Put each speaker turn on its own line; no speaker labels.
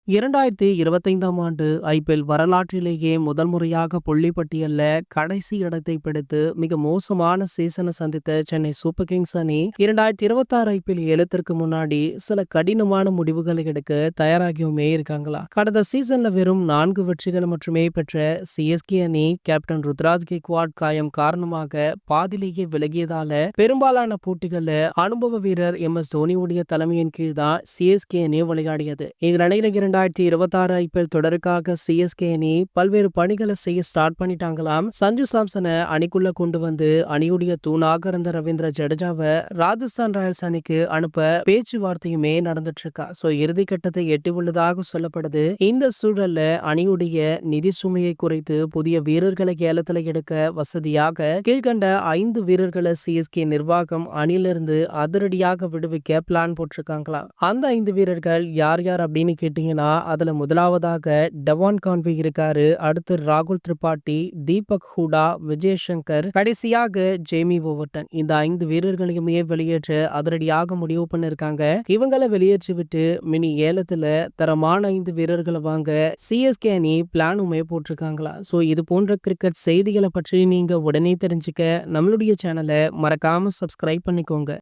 2025ஆம் ஆண்டு ஐபிஎல் வரலாற்றிலேயே முதல் முறையாக புள்ளி பட்டியல்ல கடைசி இடத்தை பிடித்து மிக மோசமான சீசனை சந்தித்த சென்னை சூப்பர் கிங்ஸ் அணி 2026 ஐபிஎல் ஏலத்திற்கு முன்னாடி சில கடினமான முடிவுகளை எடுக்க தயாராகியுமே இருக்காங்களா. கடந்த சீசன்ல வெறும் 4 வெற்றிகள் மட்டுமே பெற்ற சிஎஸ்கே அணி கேப்டன் ருத்ராஜ் கெய்க்வாட் காயம் காரணமாக பாதிலேயே விலகியதால பெரும்பாலான போட்டிகள்ல அனுபவ வீரர் எம்.எஸ். தோனியுடைய தலைமையின் கீழ் தான் சிஎஸ்கே அணி விளையாடியது. இந்நிலையில 2026 ஐபிஎல் தொடருக்காக சிஎஸ்கே அணி பல்வேறு பணிகளை செய்ய ஸ்டார்ட் பண்ணிட்டாங்களாம். சஞ்சு சாம்சனை அணிக்குள்ள கொண்டு வந்து அணியுடைய தூணாக இருந்த ரவீந்திர ஜடேஜாவை ராஜஸ்தான் ராயல்ஸ் அணிக்கு அனுப்ப பேச்சுவார்த்தையுமே நடந்துட்டு இருக்கா. சோ இறுதி கட்டத்தை எட்டி உள்ளதாக சொல்லப்படுது. இந்த சூழல்ல அணியுடைய நிதி சுமையை குறைத்து புதிய வீரர்களை ஏலத்துல எடுக்க வசதியாக கீழ்கண்ட 5 வீரர்களை சிஎஸ்கே நிர்வாகம் அணிலிருந்து அதிரடியாக விடுவிக்க பிளான் போட்டிருக்காங்களா. அந்த 5 வீரர்கள் யார் யார் அப்படின்னு கேட்டீங்கன்னா அதுல முதலாவதாக டெவான் கான்வே இருக்காரு. அடுத்து ராகுல் திரிபாட்டி, தீபக் ஹூடா, விஜய் சங்கர், கடைசியாக ஜேமி ஓவர்டன். இந்த 5 வீரர்களையுமே வெளியேற்ற அதிரடியாக முடிவு பண்ணிருக்காங்க. இவங்களை வெளியேற்றி விட்டு மினி ஏலத்துல தரமான 5 வீரர்களை வாங்க சிஎஸ்கே அணி பிளானுமே போட்டிருக்காங்களா. சோ இது போன்ற கிரிக்கெட் செய்திகளை பற்றி நீங்க உடனே தெரிஞ்சுக்க நம்மளுடைய சேனலை மறக்காம சப்ஸ்கிரைப் பண்ணிக்கோங்க.